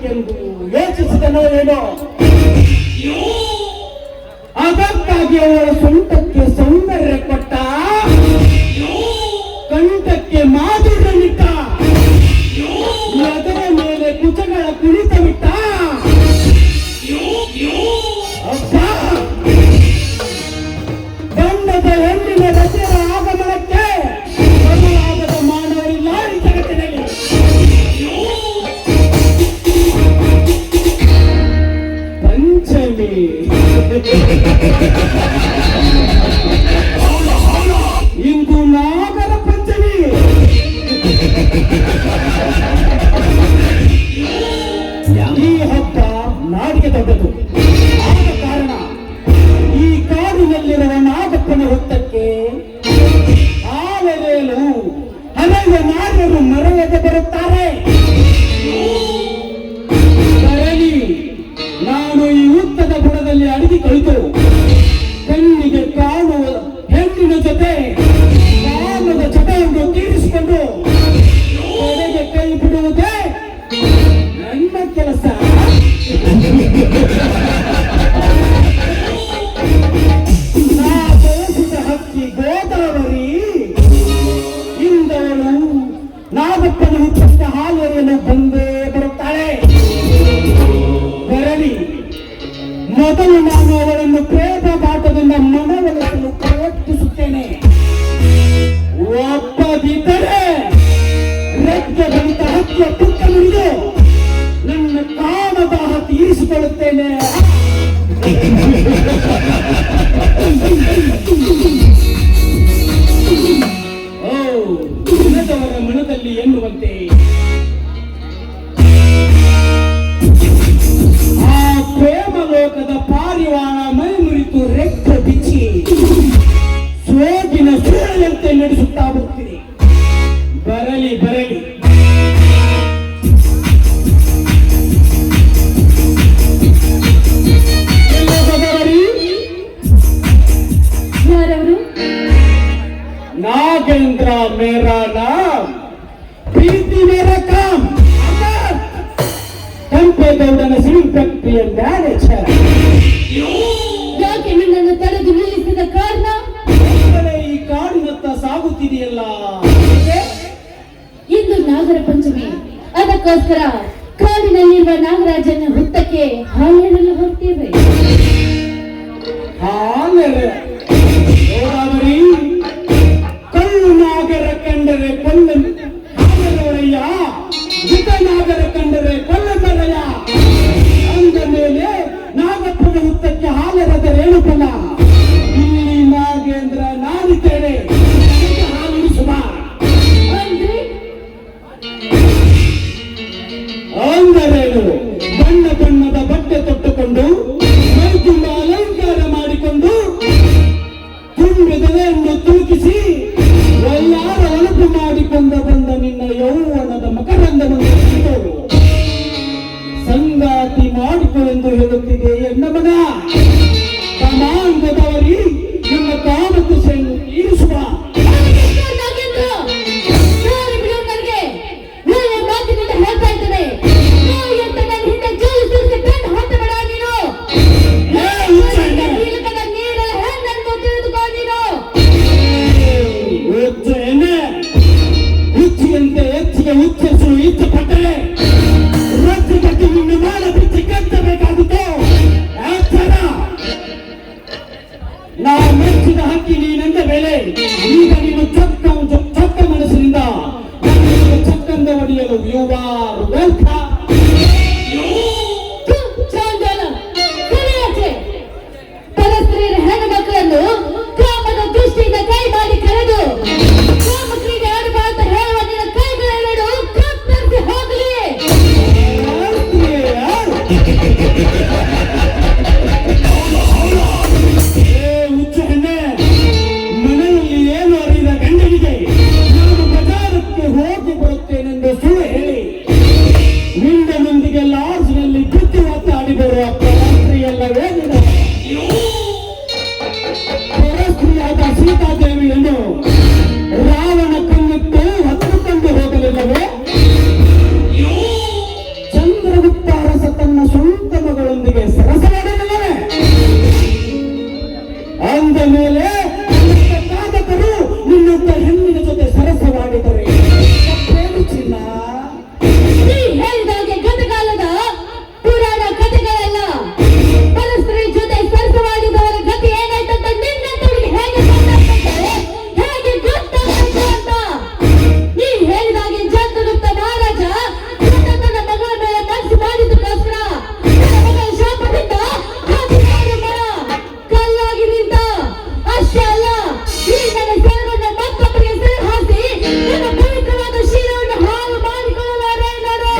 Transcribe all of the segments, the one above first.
ಮಾಡಬೇಕೆಂದು ಯೋಚಿಸಿದನೋ ಏನೋ. ಅದಕ್ಕಾಗಿ ಅವಳ ಸೊಂಟಕ್ಕೆ ಸೌಂದರ್ಯ ಕೊಟ್ಟ, ಕಂಠಕ್ಕೆ ಮಾಧುರ್ಯನಿಟ್ಟ, ಅದರ ಮೇಲೆ ಕುಚಗಳ ಕುಣಿತ ಬಿಟ್ಟ. ಬಣ್ಣದ ಹೆಣ್ಣಿನ ರಚೆಯ ಆಗಮನಕ್ಕೆ ಬದಲಾಗದ ಮಾನವರಿಲ್ಲ ಈ ಜಗತ್ತಿನಲ್ಲಿ. ಪಂಚಮಿ ಇಂದು ನಾಗರ ಪಂಚಮಿ. ಈ ಹಬ್ಬ ನಾಡಿಗೆ ದೊಡ್ಡದು. ಆದ ಕಾರಣ ಈ ಕಾಡಿನಲ್ಲಿರುವ ನಾಗಪ್ಪನ ಹುತ್ತಕ್ಕೆ ಆಲೆರೇಲು ಹಲವು ನಾರ್ಯರು ಮರೆಯದೆ ಬರುತ್ತಾರೆ. ಬರಲಿ, ನಾನು ಈ ಹುತ್ತದ ಬುಡದಲ್ಲಿ ಅಡಗಿ ಕಳಿತು ಕಣ್ಣಿಗೆ ಕಾಣುವ ಹೆಣ್ಣಿನ ಜೊತೆ ಕಾಮದ ಚಟವನ್ನು ತೀರಿಸಿಕೊಂಡು ಹೊರಗೆ ಕೈ ಬಿಡುವುದೇ ನನ್ನ ಕೆಲಸ. ನಾ ಬಯಸಿದ ಹಕ್ಕಿ ಗೋದಾವರಿ ಇಂದವಳು ನಾಗಪ್ಪನ ಹುತ್ತಕ್ಕೆ ಹಾಲೆರೆಯಲು ಬಂದೇ ಬರುತ್ತಾಳೆ. ಬರಲಿ, ಮೊದಲು ನಾನು ಅವಳನ್ನು ಪ್ರೇಮ ಬಾಟದಿಂದ ಮನವೊಲಿಸಲು ಪ್ರಯತ್ನಿಸುತ್ತೇನೆ. ಒಪ್ಪದಿದ್ದರೆ ರೆಕ್ಕೆ ಬಲಿತ ಹಕ್ಕಿಯ ಪುಕ್ಕ ಮುರಿದು ನನ್ನ ಕಾಮದಾಹ ತೀರಿಸಿಕೊಳ್ಳುತ್ತೇನೆ. ಓ, ಮನದವರ ಮನದಲ್ಲಿ ಎನ್ನುವಂತೆ ಆ ಪ್ರೇಮ ಲೋಕದ ಪಾರಿವಾಳ ಮೈ ಮುರಿತು ರೆಕ್ಕೆ ಬಿಚ್ಚಿ ಸೋಗಿನ ಸೂಳೆಯಂತೆ ನಡೆಸುತ್ತಾ ಬರ್ತೀನಿ. ಬರಲಿ ಬರಲಿ, नागेंद्र मेरा नाम, प्रीति मेरा काम, ಕೆಂಪೇಗೌಡನ ಸಿವಿಲ್ ಫ್ಯಾಕ್ಟರಿಯ ಮ್ಯಾನೇಜರ್. ಯಾಕೆ ನಿನ್ನನ್ನು ತಡೆದು ನಿಲ್ಲಿಸಿದ ಕಾರಣ? ಈ ಕಾಡಿನತ್ತ ಸಾಗುತ್ತಿದೆಯಲ್ಲ. ಇಂದು ನಾಗರ ಪಂಚಮಿ, ಅದಕ್ಕೋಸ್ಕರ ಕಾಡಿನಲ್ಲಿರುವ ನಾಗರಾಜನ ಹುತ್ತಕ್ಕೆ ಹಾಲೆರಲು ಹೊರಟಿವೆ. ಗೋದಾವರಿ, ಕಳ್ಳು ನಾಗರ ಕಂಡರೆ ಕೊಲ್ಲರಯ್ಯ, ಜಿತ ನಾಗರ ಕಂಡರೆ ಕೊಲ್ಲರಯ್ಯ ಅಂದ ಮೇಲೆ ನಾಗಪ್ಪನ ಹುತ್ತಕ್ಕೆ ಹಾಲೆರದ ರೇಣುಕಲ್ಲ. ಇಲ್ಲಿ ನಾಗೇಂದ್ರ ನಾನಿದ್ದೇನೆ, ಹಾಲಿಸುವ ಅಂದರೇನು? ಬಣ್ಣ ಬಣ್ಣದ ಬಟ್ಟೆ ತೊಟ್ಟುಕೊಂಡು ಮೈ ತುಂಬ ಅಲಂಕಾರ ಮಾಡಿಕೊಂಡು ತುಂಬಿದೆಯನ್ನು ತೂಕಿಸಿ ಎಲ್ಲಾರ ಒಳಪು ಮಾಡಿಕೊಂಡು ಬಂದ ನಿನ್ನ ಯೌವನದ ಮಕರಂದವನ್ನು ಸಂಗಾತಿ ಮಾಡಿಕೊಳ್ಳೆಂದು ಹೇಳುತ್ತಿದೆ ಎನ್ನಮನ. ಕಮಾಂಗದವರಿ ನಿಮ್ಮ ಕಾಮಕೃಷಿಯನ್ನು ತೀರಿಸುವ. ಹೇಳ್ತಾ ಇದ್ದೇನೆ, ಹುಚ್ಚಿಯಂತೆ ಹೆಚ್ಚಿಗೆ ಹುಚ್ಚಿಸು ಇಚ್ಛೆ ಪಟ್ಟರೆ ರದ್ದು ಕಟ್ಟಿ ನಿನ್ನ ಮಾಡ ಬಿಚ್ಚಿ ಕಟ್ಟಬೇಕಾಗುತ್ತೋ. ನಾ ಮೆಚ್ಚಿದ ಹಕ್ಕಿ ನೀನೆಂದ ಮೇಲೆ ಈಗ ನೀನು ಚೊಕ್ಕ ಮನಸ್ಸಿನಿಂದ ಚಕ್ಕಂದ ಹೊಡೆಯಲು ಯುವಾರು ವ್ಯರ್ಥ. ಪರಸ್ತ್ರೀಯರ ಹೆಣ್ಣು ಮಕ್ಕಳನ್ನು ಕಾಮದ ದೃಷ್ಟಿಯಿಂದ ಕೈ ಮಾಡಿ ಕರೆದು ಕಾಮ ಕ್ರೀಡೆ ಆಡಬಾರದು ಹೇಳುವ ನಿನ್ನ ಕೈಗಳೆರಡು ಕತ್ತರಿಸಿ ಹೋಗಲಿ. ಹುಚ್ಚ ಹೆಣ್ಣೆ, ಮನೆಯಲ್ಲಿ ಏನು ಅರಿದ ಗಂಡನಿಗೆ ನಾನು ಬಜಾರಕ್ಕೆ ಹೋಗಿ ಬರುತ್ತೇನೆಂದು ಸುಳ್ಳು ಹೇಳಿ ನಿಂದನೊಂದಿಗೆ ಲಾಡ್ಜ್ನಲ್ಲಿ ಬುದ್ಧಿ ಮಾತಾಡಿ ಬರುವ ಪರಸ್ತ್ರೀಯಲ್ಲವೇ ನೀನು? ಪರಸ್ತ್ರೀಯಾದ ಸೀತಾದೇವಿಯನ್ನು ರಾವಣ ಕಣ್ಣಿಟ್ಟು ಹೊತ್ತುಕೊಂಡು ಹೋಗಲಿಲ್ಲವೇ? ಚಂದ್ರಗುಪ್ತ ಮೇಲೆ ಕಾಮಕರು ನಿನ್ನಂತ ಹೆಣ್ಣಿನ ಜೊತೆ ಸರಸವಾಡಿದರೆ ತಪ್ಪೇನು ಚಿನ್ನ? ನೀ ಹೇಳಿದಾಗೆ ಗತಕಾಲದ ಪುರಾಣ ಕಥೆಗಳೆಲ್ಲ ಪರಸ್ಪರ ಜೊತೆ ಸರಸವಾಡಿದವರ ಗತಿ ಏನಾಯ್ತಂತ ನಿನ್ನಂತವರಿಗೆ ಹೇಗೆ ಗೊತ್ತಾಗುತ್ತೆ ಅಂತ. ನೀ ಹೇಳಿದಾಗೆ ಚಂದ್ರಗುಪ್ತ ಮಹಾರಾಜ ತನ್ನ ಮಗಳ ಮೇಲೆ ಮನಸ್ಸು ಮಾಡಿದ್ದಕ್ಕೋಸ್ಕರ ತನ್ನ ಮಗಳ ಶಾಪದಿಂದ ಹಾಕಿದ ಮರ ಕಲ್ಲಾಗಿ ನಿಂತ. ಅಷ್ಟೇ ಅಲ್ಲ, ಈ ನನ್ನ ಸೆರಗನ್ನು ಮತ್ತೊಬ್ಬರಿಗೆ ಸೆರೆ ಹಾಕಿ ನನ್ನ ಪವಿತ್ರವಾದ ಶೀಲವನ್ನು ಹಾಳು ಮಾಡಿಕೊಳ್ಳಲಾರೆ ನಾನು.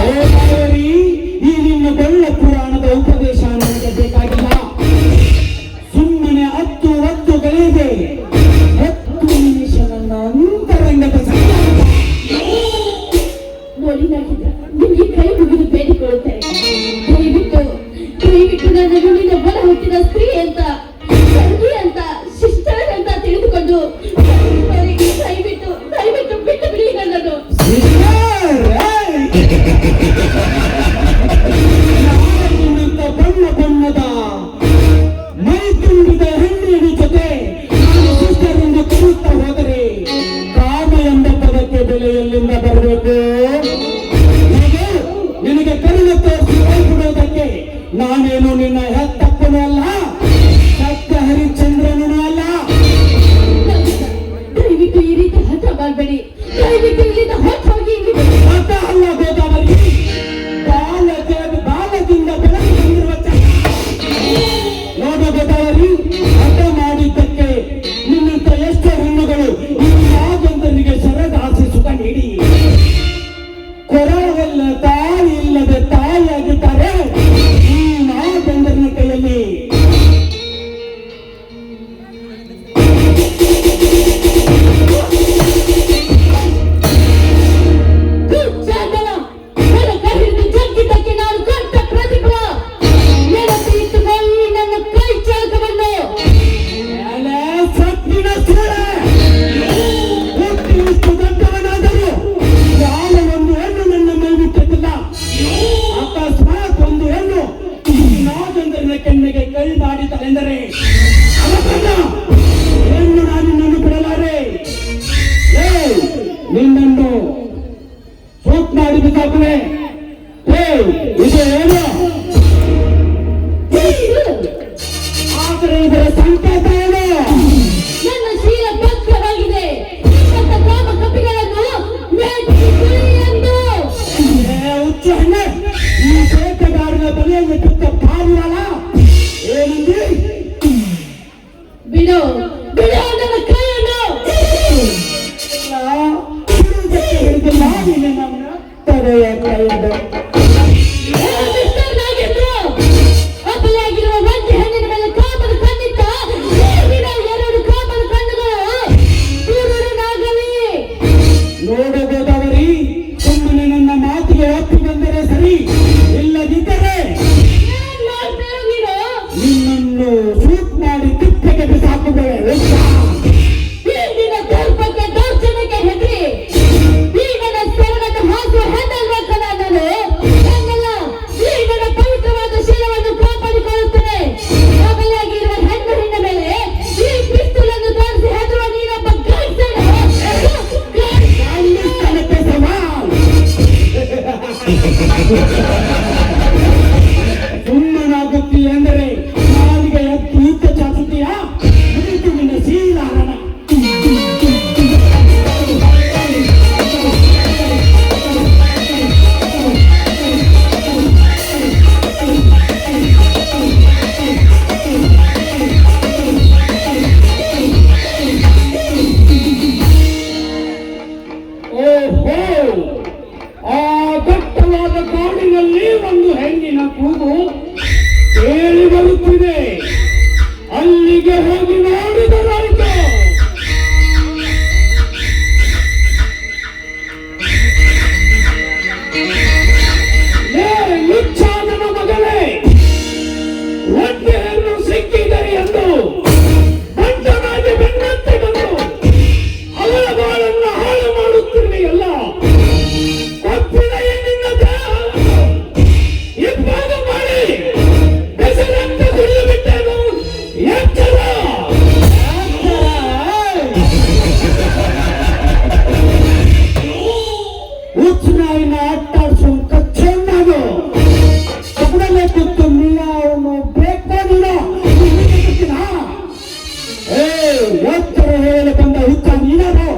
ಹುಚ್ಚ ನೀನದು.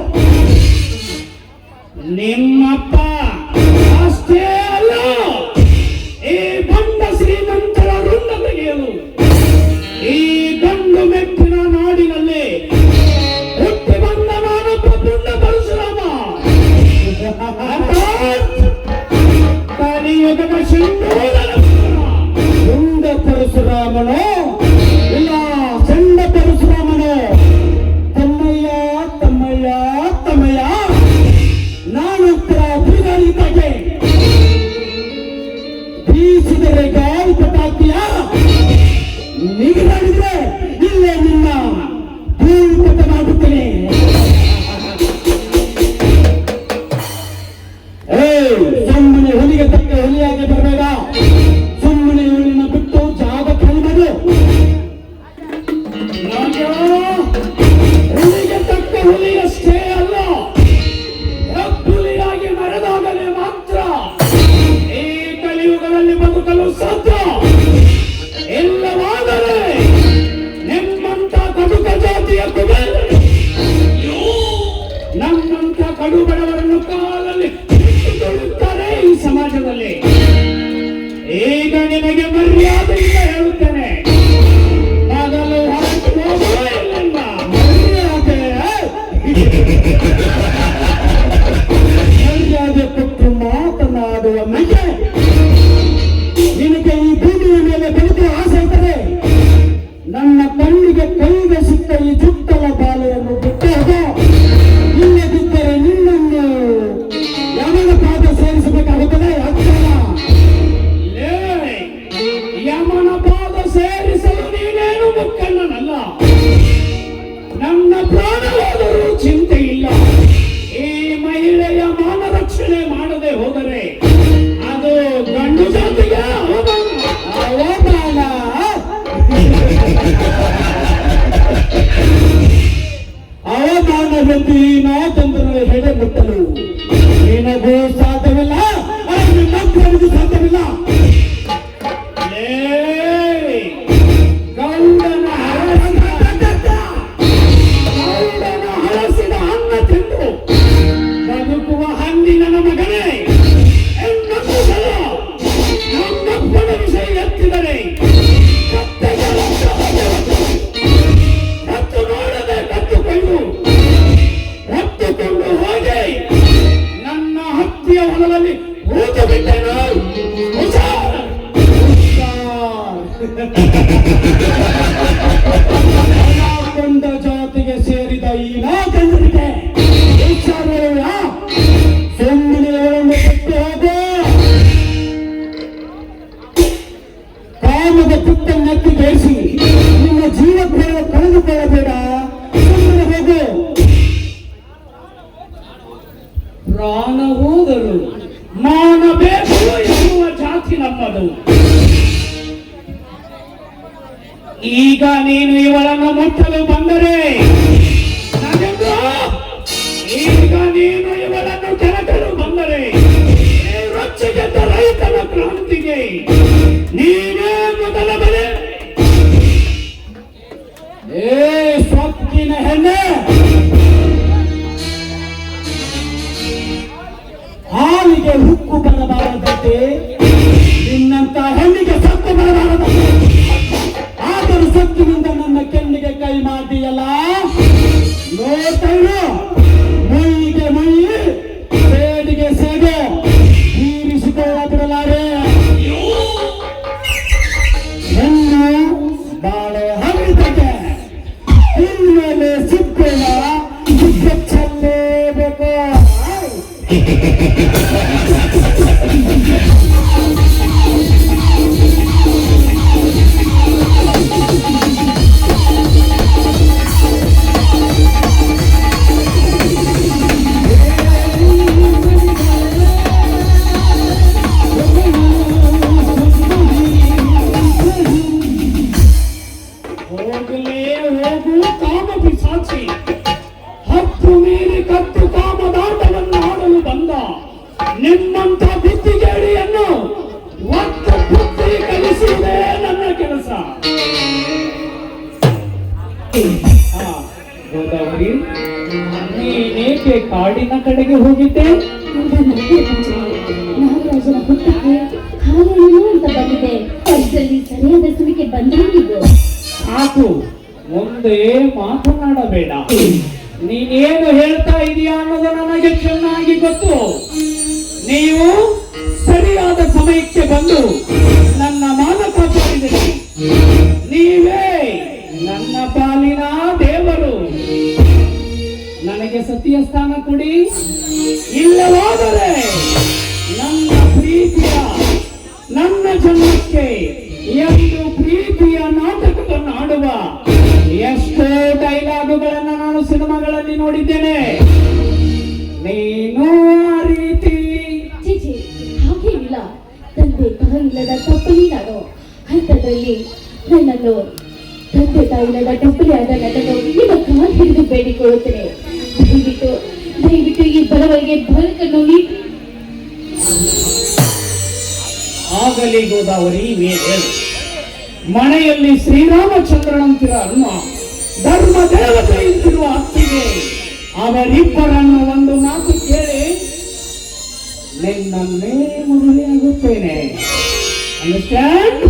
ನಿಮ್ಮಪ್ಪ ಅಷ್ಟೇ ಅಲ್ಲ, ಈ ಬಂಡ ಶ್ರೀಮಂತರ ಋಣ ತೆಗೆಯಲು ಈ ಗಂಡು ಮೆಟ್ಟಿನ ನಾಡಿನಲ್ಲಿ ಹುಟ್ಟಿ ಬಂದ ನಾನೊಬ್ಬ ಪುಂಡ ಪರಶುರಾಮ. ಕಲಿಯುಗದ ಪುಂಡ ಪರಶುರಾಮನು ಇಲ್ಲ ಚಂಡ ಪರಶುರಾಮನು. ತಮ್ಮಯ್ಯ ತಮ್ಮಯ್ಯ ತಮ್ಮಯ್ಯ, ನಾನೊಬ್ಬರ ಬೀಗರಿದ್ದಾಗೆ ಬೀಸಿದರೆ ಗಾಳಿ ಪಟಾಕಿಯ ನಿಗದಿದ್ರೆ ಇಲ್ಲೇ ನಿನ್ನ ಭೂಪಟ ಮಾಡುತ್ತೇನೆ. ಸುಮ್ಮನೆ ಹುಲಿಗೆ ತಕ್ಕ ಹುಲಿಯಾಗಿ ಬರಬೇಡ. ಸುಮ್ಮನೆ ಹುಲಿನ ಬಿಟ್ಟು ಜಾಗ ಖಾಲಿ ಮಾಡು. ಹುಲಿಗೆ ತಕ್ಕ ಹುಲಿಯಷ್ಟೇ ಅಲ್ಲ, ಹುಲಿಯಾಗಿ ಮರೆದಾಗಲೇ ಮಾತ್ರ ಈ ಕಲಿಯುಗದಲ್ಲಿ ಬದುಕಲು ಸಾಧ್ಯ. ಇಲ್ಲವಾದರೆ ನಿಮ್ಮಂತ ಕಟುಕ ಜಾತಿಯ ಕುಬೇರರು ನಮ್ಮಂತ ಕಡು ಬಡವರನ್ನು ಕಾಲಲ್ಲಿ ತೊಳೆಯುತ್ತಾರೆ ಈ ಸಮಾಜದಲ್ಲಿ. ಈಗ ನಿನಗೆ ಮರ್ಯಾದೆಯಿಂದ ಹೇಳುತ್ತೇನೆ, ಮೊದಲು ಹೊರಟು ಹೋಗುವ ಇಲ್ಲಿಂದ. ಮರ್ಯಾದೆ ಕೊಟ್ಟು ಮಾತನಾಡುವ ಮೇಲೆ ನಿನಗೆ ಈ ಭೂಮಿಯ ಮೇಲೆ ಬದುಕುವ ಆಸೆ ಇದ್ದರೆ ನನ್ನ ಕಣ್ಣಿಗೆ ಕೈಗೆ ಸಿಕ್ಕ ಈ ಚುಟ್ಟಲ ಬಾಲೆಯನ್ನು ಬಿಟ್ಟು ಹೋಗೋ. ಇಲ್ಲದಿದ್ದರೆ ನಿನ್ನನ್ನು ಯಮನ ಪಾದ ಸೇರಿಸಬೇಕಾಗುತ್ತದೆ. ಅಕ್ಷರ ಯಮನ ಪಾದ ಸೇರಿಸಲು ನೀನೇನು ಮುಕ್ಕಣ್ಣನಲ್ಲ. ನನ್ನ ಪ್ರಾಣವಾದರೂ ಚಿಂತೆ ಇಲ್ಲ. ಈ ಮಹಿಳೆಯ ಮಾನ ರಕ್ಷಣೆ ಮಾಡದೆ ಹೋದರೆ ಅದು ಗಂಡು ಜಾತಿಗೆ ಅವಮಾನ. ಅವಮಾನವೆಂದು ಈ ನಾಚಂದ್ರನ ಹೆಡೆ ಮುಟ್ಟಲು ನಿನಗೂ ಸಾಧ್ಯವಿಲ್ಲ, ಮಕ್ಕಳಿಗೂ ಸಾಧ್ಯವಿಲ್ಲ. ಗೌಡನ ಹಳಸಿದ ಅನ್ನ ತಿಂದು ಬದುಕುವ ಹಂದಿನ ಮಗನೇ, ನಮ್ಮಪ್ಪನ ವಿಷಯ ಎತ್ತಿದರೆ ಕತ್ತು ನೋಡದೆ ಕತ್ತುಕೊಂಡು ಹೋಗಿ ನನ್ನ ಹತ್ತಿಯ ಹೊಲದಲ್ಲಿ ಊತು ಬಿಟ್ಟೆನು. ಕೊಂಡ ಜಾತಿಗೆ ಸೇರಿದ ಈ ನಾಗಂದ್ರಿಗೆ ವಿಚಾರವಲ್ಲ. ಸುಮ್ಮನೆ ಅವರನ್ನು ಬಿಟ್ಟು ಹೋಗೋ. ಕಾಮದ ಪುಟ್ಟನ್ನೆತ್ತಿ ಬೇಯಿಸಿ ನಿಮ್ಮ ಜೀವ ಕಳೆದುಕೊಳ್ಳಬೇಡ. ಸುಮ್ಮನೆ ಹೋಗು. ಪ್ರಾಣ ಹೋದರು ಮಾನ ಬೇಕು ಎನ್ನುವ ಜಾತಿ ನಮ್ಮದು. ಈಗ ನೀನು ಇವಳನ್ನು ಮುಟ್ಟಲು ಬಂದರೆ ನಾಗೇಂದ್ರ, ಈಗ ನೀನು ಇವಳನ್ನು ಕೆಳಕಲು ಬಂದರೆ ರೊಚ್ಚಿಗೆದ್ದ ರೈತನ ಕ್ರಾಂತಿಗೆ ನೀನೇ ಮೊದಲ ಬಲೆ. ಏ ಸೊಕ್ಕಿನ ಹೆಣ್ಣೆ, ಹಾಲಿಗೆ ಹುಕ್ಕು ಬರಬಾರದಂತೆ ನಿನ್ನಂತ ಹೆಣ್ಣಿಗೆ ಸೊಕ್ಕು ಬರಬಾರದಂತೆ. ಆದರೂ ಸೊಕ್ಕಿನಿಂದ ನನ್ನ ಕೆನ್ನಿಗೆ ಕೈ ಮಾಡಿಯಲ್ಲ. ನೋಡ್ತೇನು ಮೈಗೆ ಮೈ, ಸೇಡಿಗೆ ಸೇಡೆ ತೀರಿಸಿಕೊಳ್ಳ ಬಿಡಲಾರೆ. ಹೆಣ್ಣು ಬಾಳೆ ಹರಿದಕ್ಕೆ ಇನ್ಮೇಲೆ ಸಿಪ್ಪೆನ ಚೆಲ್ಲೇಬೇಕು. ನಿಮ್ಮಂತ ಬುದ್ಧಿಗೇಡಿಯನ್ನು ಒತ್ತು ಬುದ್ಧಿ ಕಲಿಸುವುದೇ ನನ್ನ ಕೆಲಸ. ಗೋದಾವರಿ, ನೀನೇಕೆ ಕಾಡಿನ ಕಡೆಗೆ ಹೋಗಿದ್ದೆ? ನಾಗರಾಜನ ಹುಟ್ಟಕ್ಕೆ ಹಾಲೇನು ಅಂತ ಬಂದಿದೆ. ಅದರಲ್ಲಿ ಸರಿಯಾದ ಸುವಿಕೆ ಬಂದಿದ್ದು. ಸಾಕು, ಮುಂದೆ ಮಾತನಾಡಬೇಡ. ನೀನೇನು ಹೇಳ್ತಾ ಇದೀಯಾ ಅನ್ನೋದು ನನಗೆ ಚೆನ್ನಾಗಿ ಗೊತ್ತು. ನೀವು ಸರಿಯಾದ ಸಮಯಕ್ಕೆ ಬಂದು ನನ್ನ ಮಾನ ಕಾಪಾಡಿದಿರಿ. ನೀವೇ ನನ್ನ ಪಾಲಿನ ದೇವರು. ನನಗೆ ಸತಿಯ ಸ್ಥಾನ ಕೊಡಿ, ಇಲ್ಲವಾದರೆ ನನ್ನ ಪ್ರೀತಿಯ, ನನ್ನ ಜನ್ಮಕ್ಕೆ ಎಂದು ಪ್ರೀತಿಯ ನಾಟಕವನ್ನು ಆಡುವ ಎಷ್ಟೋ ಡೈಲಾಗುಗಳನ್ನು ನಾನು ಸಿನಿಮಾಗಳಲ್ಲಿ ನೋಡಿದ್ದೇನೆ. ನೀನು ಆ ರೀತಿ ಚೀಚಿ, ಹಾಗೇನಿಲ್ಲ. ತಂದೆ ತಾಯಿಲ್ಲದ ತಪ್ಪಲಿ ನಾನು. ಅಂಥದ್ರಲ್ಲಿ ನನ್ನನ್ನು ತಂದೆ ತಾಯಿಲ್ಲದ ತಪ್ಪಲಿ ಆದ ನನ್ನನ್ನು ನಿಮ್ಮ ಕಾಲು ಹಿಡಿದು ಬೇಡಿಕೊಳ್ಳುತ್ತೇನೆ. ದಯವಿಟ್ಟು ದಯವಿಟ್ಟು ಈ ಬಡವರಿಗೆ ಬದುಕನ್ನು ನೀಡಿ. ಆಗಲಿ ಗೋದಾವರಿ, ಮೇಲೆ ಮನೆಯಲ್ಲಿ ಶ್ರೀರಾಮಚಂದ್ರನಂತಿರ ಹನುಮ, ಧರ್ಮ ದೇವತೆಯಂತಿರುವ ಅತ್ತಿಗೆ, ಅವರಿಬ್ಬರನ್ನು ಒಂದು ಮಾತು ಕೇಳಿ ನಿನ್ನನ್ನೇ ಮದುವೆಯಾಗುತ್ತೇನೆ. ಅಂಡರ್ಸ್ಟ್ಯಾಂಡ್?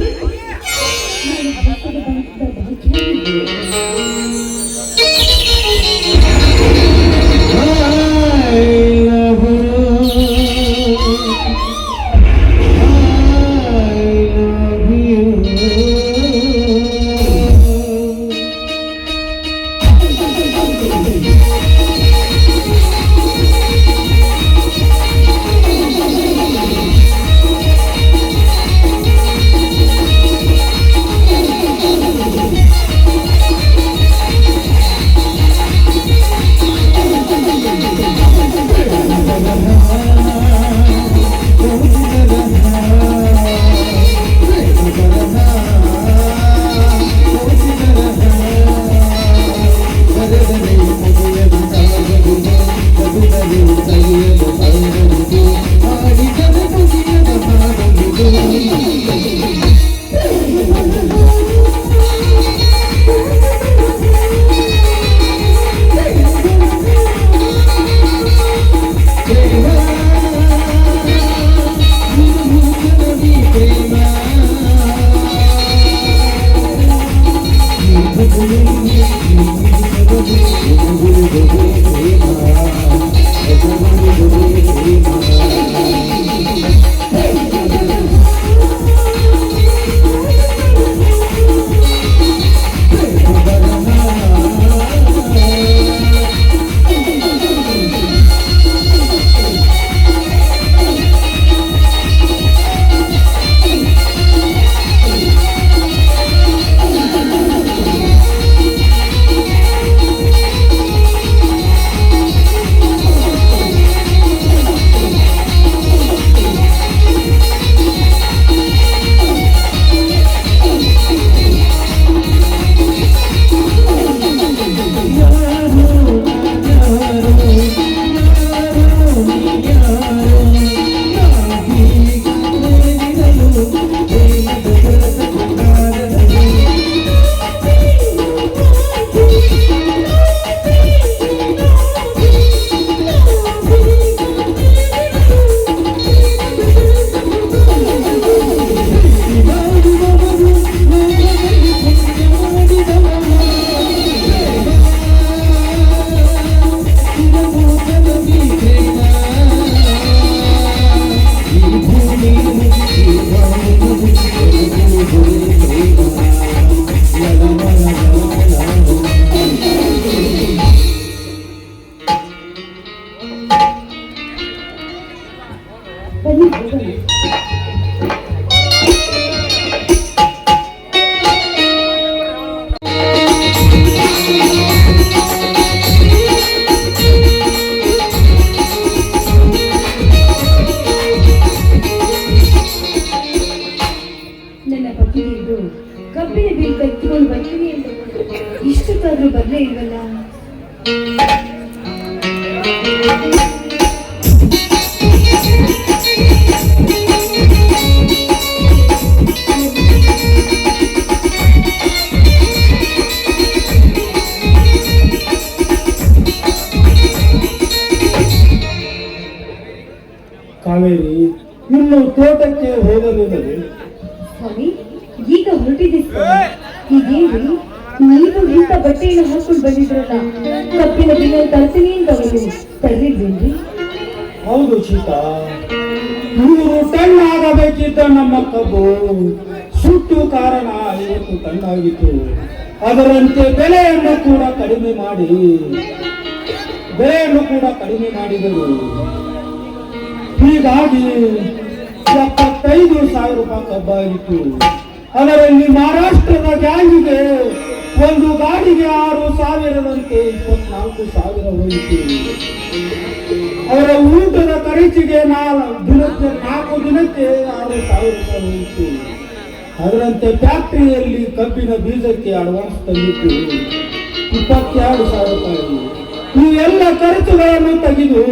ಕಬ್ಬಿನ ಬಿಲ್ ಕಟ್ಕೊಂಡು ಬರ್ತೀನಿ ಅಂತ ಇಷ್ಟಕ್ಕಾದ್ರೂ ಬರ್ಲೇ ಇಲ್ವಲ್ಲ. ಇನ್ನು ತೋಟಕ್ಕೆ ಹೋಗಲಿಲ್ಲವೇ? ಸ್ವಾಮಿ ಈಗ ಹೊರಟಿದೆ ಸ್ವಾಮಿ. ಹೀಗೇನು ನೀವು ಇಂಥ ಬಟ್ಟೆಯನ್ನು ಹಾಕೊಂಡು ಬಂದಿದ್ರಲ್ಲ, ಕಬ್ಬಿನ ಬಿಲ್ಲ ತರ್ತೀನಿ ಅಂತ ಅವರು ತರಲಿಲ್ವೇನ್ರಿ? ಹೌದು ಸೀತಾ, 100 ಟನ್ ಆಗಬೇಕಿದ್ದ ನಮ್ಮ ಕಬ್ಬು ಸುಟ್ಟು ಕಾರಣ ಇವತ್ತು ಟನ್ನಾಗಿತ್ತು. ಅದರಂತೆ ಬೆಲೆಯನ್ನು ಕೂಡ ಕಡಿಮೆ ಮಾಡಿದರು. ಹೀಗಾಗಿ 75,000 ರೂಪಾಯಿ ಕಬ್ಬಾಗಿತ್ತು. ಅದರಲ್ಲಿ ಮಹಾರಾಷ್ಟ್ರದ ಗ್ಯಾಂಗಿಗೆ ಒಂದು ಗಾಡಿಗೆ 6,000ದಂತೆ 24,000 ಹೋಯಿತು. ಅವರ ಊಟದ ಖರ್ಚಿಗೆ 4 ದಿನಕ್ಕೆ 6,000 ರೂಪಾಯಿ ಹೋಯಿತು. ಅದರಂತೆ ಫ್ಯಾಕ್ಟರಿಯಲ್ಲಿ ಕಬ್ಬಿನ ಬೀಜಕ್ಕೆ ಅಡ್ವಾನ್ಸ್ ತಂದಿತ್ತು 22,000 ರೂಪಾಯಿ. ಇವೆಲ್ಲ ಖರ್ಚುಗಳನ್ನು ತೆಗೆದು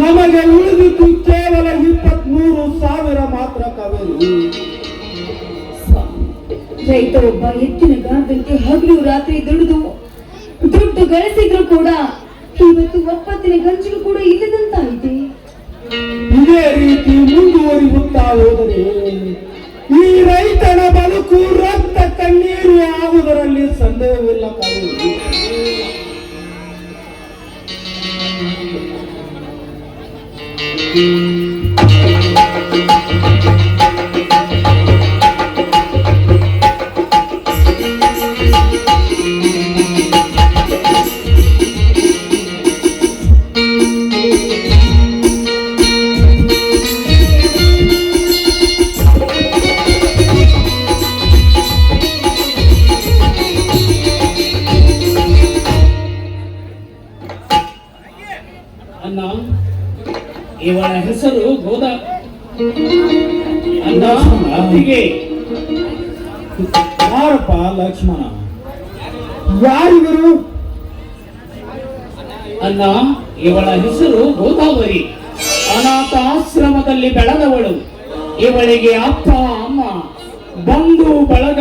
ನಮಗೆ ಉಳಿದಿತ್ತು ಕೇವಲ 23,000 ಮಾತ್ರ. ಕಾವೇರಿ, ರೈತ ಒಬ್ಬ ಎತ್ತಿನ ಗಾರ್ದಂತೆ ಹಗಲು ರಾತ್ರಿ ದುಡ್ಡು ಗಳಿಸಿದ್ರು ಕೂಡ ಇವತ್ತು ಒಪ್ಪತ್ತಿನ ಗಂಜಿಗೂ ಕೂಡ ಇಲ್ಲದಂತಾಗಿದೆ. ಇದೇ ರೀತಿ ಮುಂದುವರಿಯುತ್ತಾ ಹೋದರೆ ಈ ರೈತನ ಬದುಕು ರಕ್ತ ಕಣ್ಣೀರು ಆಗುವುದರಲ್ಲಿ ಸಂದೇಹವಿಲ್ಲ. ಕಾವೇರಿ, ಅಣ್ಣ, ಇವಳ ಹೆಸರು ಗೋದಾ. ಅಣ್ಣ, ಅತ್ತಿಗೆ. ಯಾರಪ್ಪ ಲಕ್ಷ್ಮಣ? ಯಾರಿವರು? ಅಣ್ಣ, ಇವಳ ಹೆಸರು ಗೋದಾವರಿ. ಅನಾಥ ಆಶ್ರಮದಲ್ಲಿ ಬೆಳೆದವಳು. ಇವಳಿಗೆ ಅಪ್ಪ ಅಮ್ಮ ಬಂಧು ಬಳಗ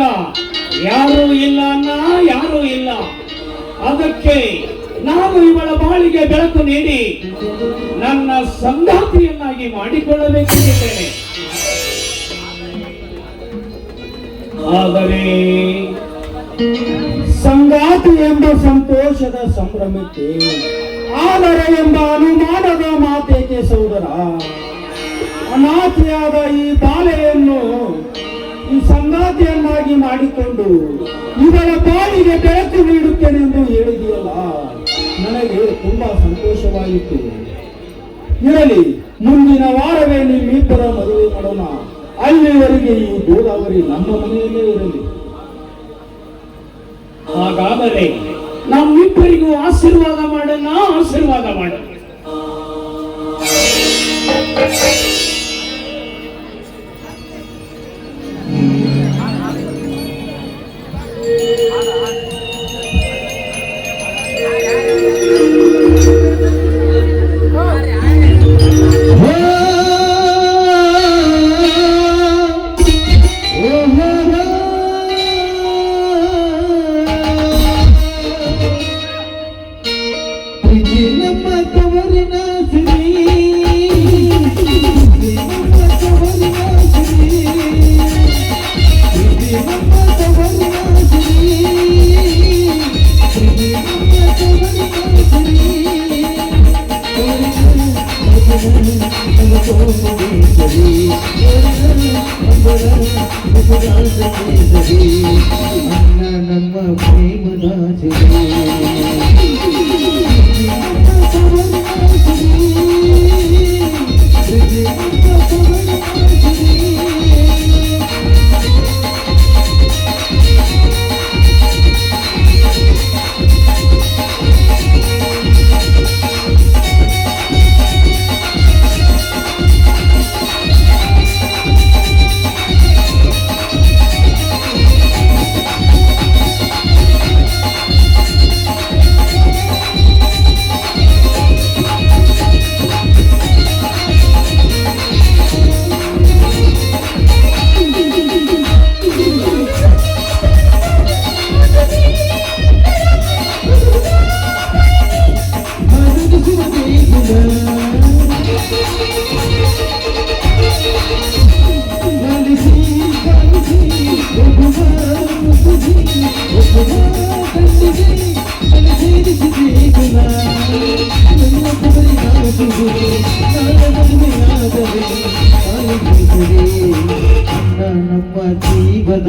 ಯಾರೂ ಇಲ್ಲ ಅಣ್ಣ, ಯಾರೂ ಇಲ್ಲ. ಅದಕ್ಕೆ ನಾನು ಇವಳ ಬಾಳಿಗೆ ಬೆಳಕು ನೀಡಿ ನನ್ನ ಸಂಗಾತಿಯನ್ನಾಗಿ ಮಾಡಿಕೊಳ್ಳಬೇಕೆಂದಿದ್ದೇನೆ. ಆದರೆ ಸಂಗಾತಿ ಎಂಬ ಸಂತೋಷದ ಸಂಭ್ರಮಕ್ಕೆ ಆದರೆ ಎಂಬ ಅನುಮಾನದ ಮಾತೇಕೆ ಸೋದರ? ಅನಾಥಿಯಾದ ಈ ಬಾಲೆಯನ್ನು ಈ ಸಂಗಾತಿಯನ್ನಾಗಿ ಮಾಡಿಕೊಂಡು ಇವಳ ಬಾಳಿಗೆ ಬೆಳಕು ನೀಡುತ್ತೇನೆಂದು ಹೇಳಿದೆಯಲ್ಲ, ನನಗೆ ತುಂಬಾ ಸಂತೋಷವಾಯಿತು. ಇರಲಿ, ಮುಂದಿನ ವಾರವೇ ನಿಮ್ಮಿಬ್ಬರ ಮದುವೆ ಮಾಡೋಣ. ಅಲ್ಲಿವರೆಗೆ ಈ ಗೋದಾವರಿ ನಮ್ಮ ಮನೆಯಲ್ಲೇ ಇರಲಿ. ಹಾಗಾದರೆ ನಮ್ಮಿಬ್ಬರಿಗೂ ಆಶೀರ್ವಾದ ಮಾಡೋಣ, ಆಶೀರ್ವಾದ ಮಾಡೋಣ. ನಮ್ಮ ಪ್ರೇಮದ ನಮ್ಮ ಜೀವದ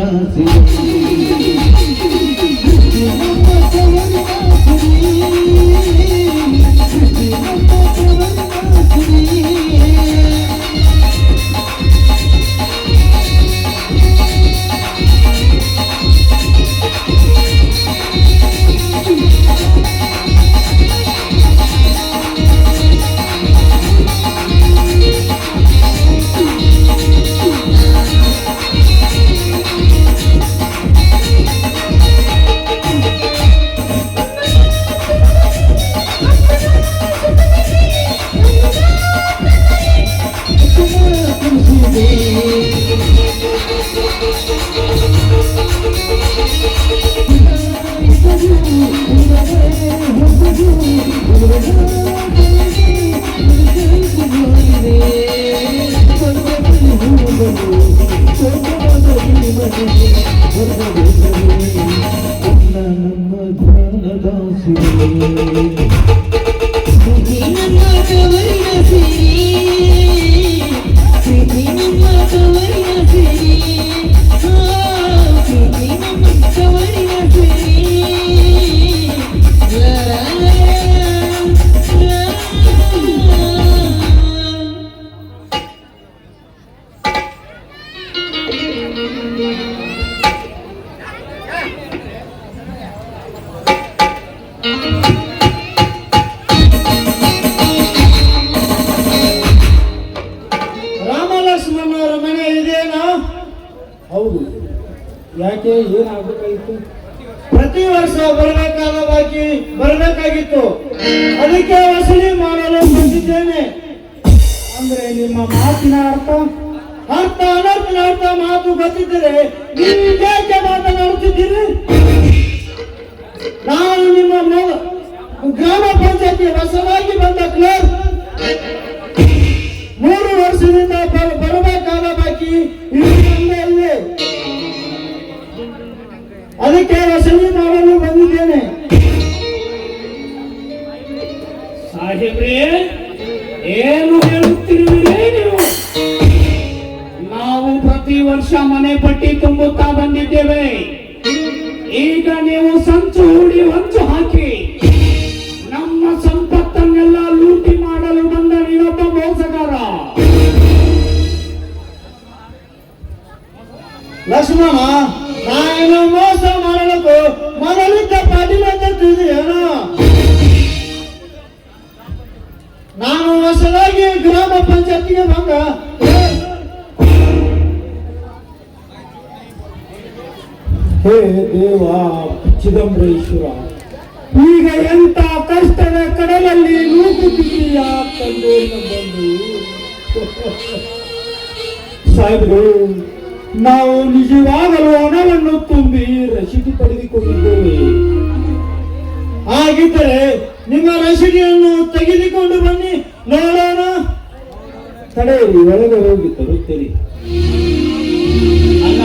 ರಾಮಲಕ್ಷ್ಮಣರ ಮನೆ ಇದೇನಾ? ಹೌದು. ಯಾಕೆ, ಏನಾಗಬೇಕಾಗಿತ್ತು? ಪ್ರತಿ ವರ್ಷ ಬರಬೇಕಾಗಿತ್ತು, ಅದಕ್ಕೆ ವಸೂಲಿ ಮಾಡಲು ಬಂದಿದ್ದೇನೆ. ಅಂದ್ರೆ ನಿಮ್ಮ ಮಾತಿನ ಅರ್ಥ ಮಾತು ಗೊತ್ತಿದ್ದರೆ ನೀವೇಕೆ ಮಾತನಾಡುತ್ತಿದ್ದೀರಿ? ನಾನು ನಿಮ್ಮ ಗ್ರಾಮ ಪಂಚಾಯತಿ ಹೊಸದಾಗಿ ಬಂದ ಕ್ಲರ್ಕ್. 3 ವರ್ಷದಿಂದ ಬರಬೇಕಾದ ಬಾಕಿ ಇದೆ, ಅದಕ್ಕೆ ವಸೂಲಿ ಮಾಡಲು ಬಂದಿದ್ದೇನೆ. ಸಾಹೇಬ್ರೇ, ಏನು ಹೇಳುತ್ತಿರುವಿರೇ ನೀವು? ನಾವು ಪ್ರತಿ ವರ್ಷ ಮನೆ ಪಟ್ಟಿ ತುಂಬುತ್ತಾ ಬಂದಿದ್ದೇವೆ. ಈಗ ನೀವು ಸಂಚು ಹೂಡಿ ಹೊಂಚು ಹಾಕಿ ನಮ್ಮ ಸಂಪತ್ತನ್ನೆಲ್ಲ ಲೂಟಿ ಮಾಡಲು ಬಂದ ನೀನೊಬ್ಬ ಮೋಸಗಾರ. ಲಕ್ಷ್ಮಣ, ನಾನು ಮೋಸ ಮಾಡಲು ಮೊದಲಿದ್ದ ಪಾಟಿಲೇನೋ? ನಾನು ಹೊಸದಾಗಿ ಗ್ರಾಮ ಪಂಚಾಯತಿಗೆ ಬಂದ. ಹೇ ದೇವ ಚಿದಂಬರೇಶ್ವರ, ಈಗ ಎಂತ ಕಷ್ಟದ ಕಡಲಲ್ಲಿ ನೂಕುತ್ತಿದ್ದೀಯ ತಂದೆ ಬಂದು. ಸಾಹೇಬ್ರು, ನಾವು ನಿಜವಾಗಲೂ ಹಣವನ್ನು ತುಂಬಿ ರಸೀದಿ ಪಡೆದುಕೊಂಡಿದ್ದೇವೆ. ಹಾಗಿದ್ದರೆ ನಿಮ್ಮ ರಸೀದಿಯನ್ನು ತೆಗೆದುಕೊಂಡು ಬನ್ನಿ, ನೋಡೋಣ. ತಡೆಯಿರಿ, ಒಳಗೆ ಹೋಗಿ ತರುತ್ತೇನೆ. ಅಲ್ಲ,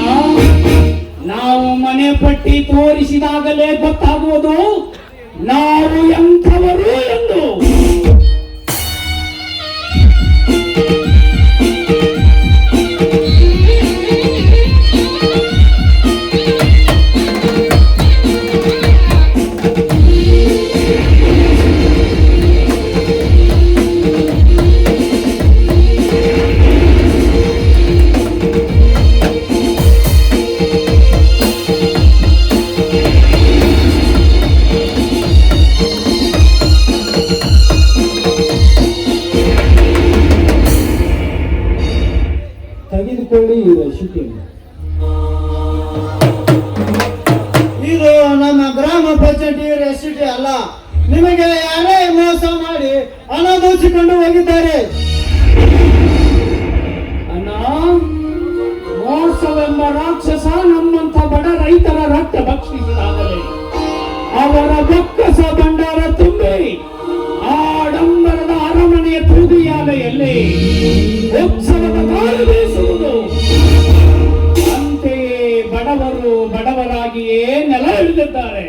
ನಾವು ಮನೆ ಪಟ್ಟಿ ತೋರಿಸಿದಾಗಲೇ ಗೊತ್ತಾಗುವುದು ನಾವು ಎಂಥವರು ಎಂದು. ತೆಗೆದುಕೊಳ್ಳಿ ಈ ರಸೀದಿಯನ್ನು. ಇದು ನಮ್ಮ ಗ್ರಾಮ ಪಂಚಾಯತಿ ರಸೀದಿ ಅಲ್ಲ. ನಿಮಗೆ ಯಾರೇ ಮೋಸ ಮಾಡಿ ಹಣ ದೋಚಿಕೊಂಡು ಹೋಗಿದ್ದಾರೆ. ಅಣ್ಣ, ಮೋಸವೆಂಬ ರಾಕ್ಷಸ ನಮ್ಮಂಥ ಬಡ ರೈತರ ರಕ್ತ ಭಕ್ಷಿಸಿದಾಗಲೇ ಅವರ ಬೊಕ್ಕಸ ಭಂಡಾರ ತುಂಬಿ ಆಡಂಬರದ ಅರಮನೆಯ ತೂದಿಯಾಲೆಯಲ್ಲಿ ಉತ್ಸವದ ಗಾಳಿ ಬೀಸುವುದು. ಅಂತೆಯೇ ಬಡವರು ಬಡವರಾಗಿಯೇ ನೆಲ ಹಿಡಿದಿದ್ದಾರೆ.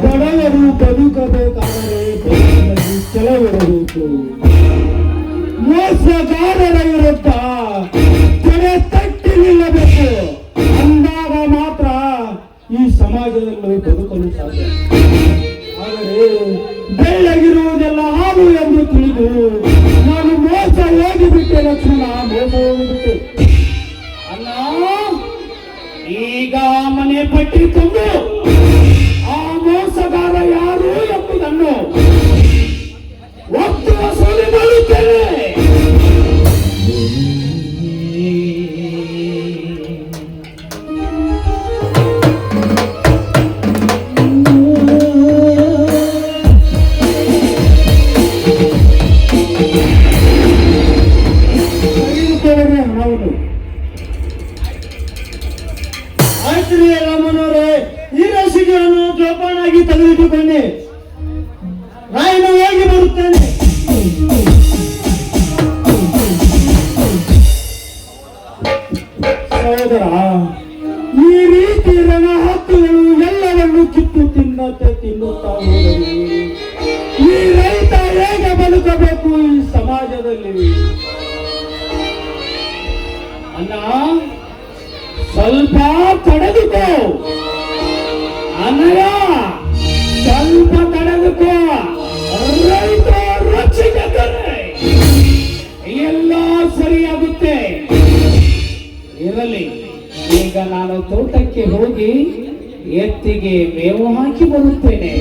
ಬಡವರು ಬದುಕಬೇಕಾದರೆ ಬದುಕಿನಲ್ಲಿ ಛಲವಿರಬೇಕು. ಮೋಸಗಾರರ ವಿರುದ್ಧ ತಲೆ ತಟ್ಟಿ ನಿಲ್ಲಬೇಕು. ಅಂದಾಗ ಮಾತ್ರ ಈ ಸಮಾಜದಲ್ಲಿ ಬದುಕಲು ಸಾಧ್ಯ. ಆದರೆ ಬೆಳ್ಳಗಿರುವುದೆಲ್ಲ ಹಾಲು ಎಂದು ತಿಳಿದು ನಾನು ಮೋಸ ಹೋಗಿಬಿಟ್ಟೆ ಲಕ್ಷ್ಮಣ, ಮೋಸ ಹೋಗಿಬಿಟ್ಟೆ. ಅಲ್ಲ, ಈಗ ಮನೆ ಪಟ್ಟಿ ತುಂಬು ಆ ಮೋಸಗಾರ ಯಾರು ಎಂಬುದನ್ನು ಒತ್ತು ವಸೂಲಿ ಮಾಡುತ್ತೇನೆ. ಆಯ್ತು ರಾಮನವರೇ, ಈ ರಸೀದಿಯನ್ನು ಜೋಪಾನಾಗಿ ತೆಗೆದುಕೊಂಡೆ. ರಾಯನ ಹೋಗಿ ಬರುತ್ತೇನೆ. ಸಹೋದರ, ಈ ರೀತಿ ರಣ ಹಕ್ಕುಗಳು ಎಲ್ಲವನ್ನು ಕಿತ್ತು ತಿನ್ನುತ್ತಾ ಹೋದರೆ ಈ ರೈತ ಹೇಗೆ ಬದುಕಬೇಕು ಈ ಸಮಾಜದಲ್ಲಿ? ಅಣ್ಣ, ಸ್ವಲ್ಪ ತಡೆದುಕೋ ಅಣ್ಣಯ್ಯ, ಸ್ವಲ್ಪ ತಡೆದುಕೋ. ರೈತ ರಕ್ಷಿಸಿದರೆ ಎಲ್ಲ ಸರಿಯಾಗುತ್ತೆ. ಇರಲಿ, ಈಗ ನಾನು ತೋಟಕ್ಕೆ ಹೋಗಿ ಎತ್ತಿಗೆ ಮೇವು ಹಾಕಿ ಬರುತ್ತೇನೆ.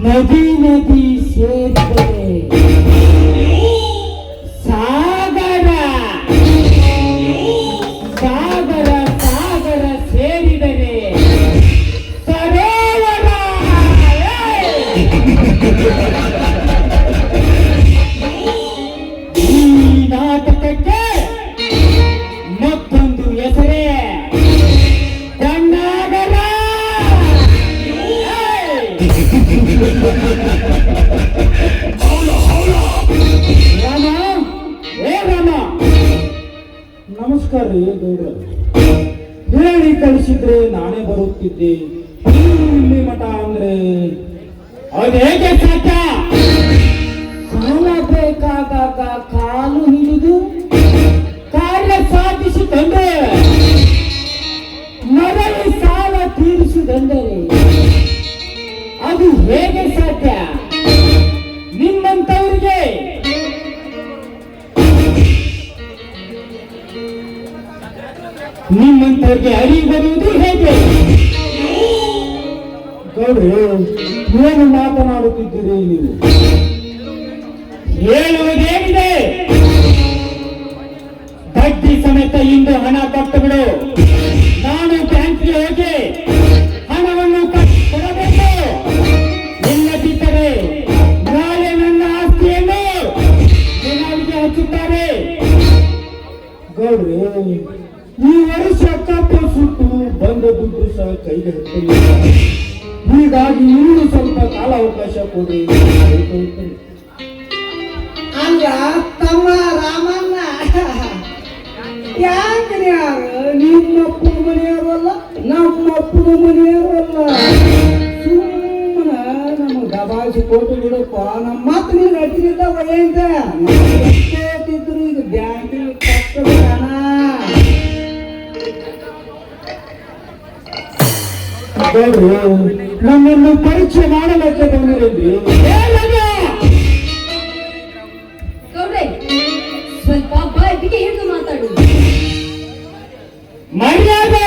ನದಿ ನದಿ ಸೇರಿದರೆ ಸಾಗರ, ಸಾಗರ ಸಾಗರ ಸೇರಿದರೆ ಸರೋವರ. ಈ ನಾಟಕಕ್ಕೆ ಮತ್ತೊಂದು ಹೆಸರೇ ಕಣ್ಣಾಗರ. ರಾಮ, ಏ ರಾಮ, ನಮಸ್ಕಾರ ರೀ ಗೌಡ್ರ. ಹೇಳಿ ಕಳಿಸಿದ್ರೆ ನಾನೇ ಬರುತ್ತಿದ್ದೆ. ಇಲ್ಲಿ ಮಠ ಅಂದ್ರೆ ಅದು ಹೇಗೆ ಸಾಧ್ಯ? ಸಾಲ ಬೇಕಾದಾಗ ಕಾಲು ಹಿಡಿದು ಕಾರ್ಯ ಸಾಧಿಸಿಕೊಂಡ್ರೆ, ಮರಳಿ ಸಾಲ ತೀರಿಸುವುದೆಂದರೆ ಅದು ಹೇಗೆ ಸಾಧ್ಯ? ನಿಮ್ಮಂತವರಿಗೆ ಅರಿವು ಬರುವುದು ಹೇಗೆ? ಗೌಡ್ರು, ಏನು ಮಾತನಾಡುತ್ತಿದ್ದೀರಿ ನೀವು? ಹೇಳುವುದೇನಿದೆ? ಬಡ್ಡಿ ಸಮೇತ ಇಂದು ಹಣ ಕೊಟ್ಟು ಬಿಡು. ನಾನು ಬ್ಯಾಂಕ್ಗೆ ಹೋಗಿ ಹಣವನ್ನು ಕೊಡಬೇಕು. ಇಲ್ಲದಿದ್ದರೆ ನಾಳೆ ನನ್ನ ಆಸ್ತಿಯನ್ನು ಜನರಿಗೆ ಹಚ್ಚುತ್ತಾರೆ. ಗೌಡ್ರು, ಈ ವರ್ಷ ಕಪ್ಪು ಸುಟ್ಟು ಬಂದ ದುಡ್ಡು ಸಹ ಕೈಗೆ ಹತ್ತಲಿಲ್ಲ. ಹೀಗಾಗಿ ಇನ್ನೂ ಸ್ವಲ್ಪ ಕಾಲಾವಕಾಶ ಕೊಡಿ. ಅಲ್ಲ ತಮ್ಮ ರಾಮಣ್ಣ, ಯಾಕೆ ನಿಮ್ಮಪ್ಪನ ಮನೆಯವರಲ್ಲ, ನಮ್ಮಪ್ಪನ ಮನೆಯವರಲ್ಲ, ಸುಮ್ಮನೆ ನಮಗೆ ದಬಾಯಿಸ 50 ಕೋಟಿ ಬಿಡಪ್ಪ ನಮ್ಮ ಮಾತು ನೀನು ನಟಿಸಿದ್ದ ಒಳ್ಳೆಯಿಂದ ಇದ್ರು ಈಗ ಬ್ಯಾಂಕಿಗೆ ಕಟ್ಟಬೇಕಣ. ನಮ್ಮನ್ನು ಪರೀಕ್ಷೆ ಮಾಡಲಿಕ್ಕೆ ಬಂದಿರಲಿ. ಗೌಡ್ರೆ ಸ್ವಲ್ಪ ಬಾಯಿಗೆ ಹಿಡಿದು ಮಾತಾಡು. ಮರ್ಯಾದೆ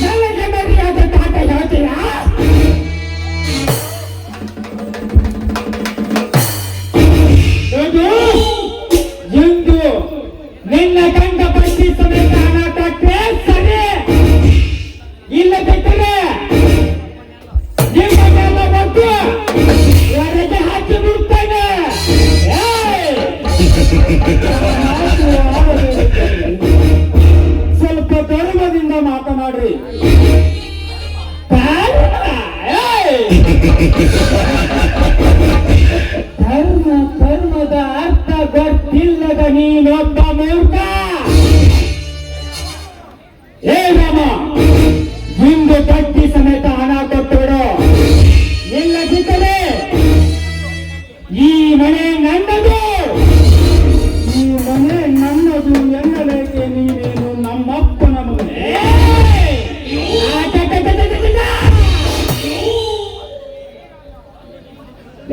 ನನಗೆ ಮರ್ಯಾದೆ ಕಾಟ ಹೇಳ್ತೀಯ? ಎಂದು ನಿನ್ನ ಗಂಡ ಬಡ್ಡಿ ಸಮೇತ ಹಣ ಕಟ್ಟೆ ಸರಿ, ಇಲ್ಲ ಬಿಟ್ಟರೆ ನಿಮ್ಮನ್ನೆಲ್ಲ ಬಂದು ಹೊರಗೆ ಹಾಕಿ ಬಿಡ್ತೇನೆ. ಸ್ವಲ್ಪ ಧರ್ಮದಿಂದ ಮಾತನಾಡ್ರಿ. ಧರ್ಮದ ಅರ್ಥ ಗೊತ್ತಿಲ್ಲದ ನೀನೊಬ್ಬ ಮೂರ್ಖ. ಏ ರಾಮ, ಇಂದು ಬಡ್ಡಿ ಸಮೇತ ಹಣ ಕೊಟ್ಟುಬಿಡು, ಇಲ್ಲದಿದ್ದರೆ ಈ ಮನೆ ನನ್ನದು. ಈ ಮನೆ ನನ್ನದು ಎನ್ನಲೇಕೆ ನೀನೇನು ನಮ್ಮಪ್ಪನ ಮಗನೇ?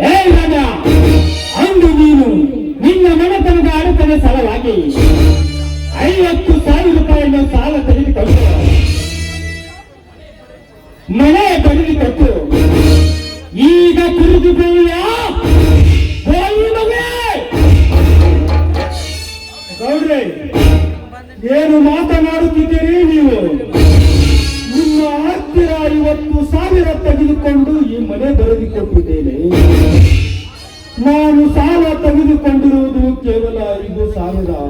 ಏ ರಾಮ, ಅಂದು ನೀನು ನಿನ್ನ ಮನೆತನದ ಅಡತನ ಸಲುವಾಗಿ 50,000 ರೂಪಾಯಿಯನ್ನು ಸಾಲ ತೆಗೆದುಕೊಂಡು ಮನೆ ಬರೆದುಕೊಟ್ಟು ಈಗ ತಿರುಗಿ ಬೀಳಿಯ ಗೌಡ್ರೆ, ಏನು ಮಾತನಾಡುತ್ತಿದ್ದೀರಿ ನೀವು? ನಿಮ್ಮ ಹತ್ತಿರ 50,000 ತೆಗೆದುಕೊಂಡು ಈ ಮನೆ ಬರೆದುಕೊಟ್ಟಿದ್ದೇನೆ. ನಾನು ಸಾಲ ತೆಗೆದುಕೊಂಡಿರುವುದು ಕೇವಲ 5,000.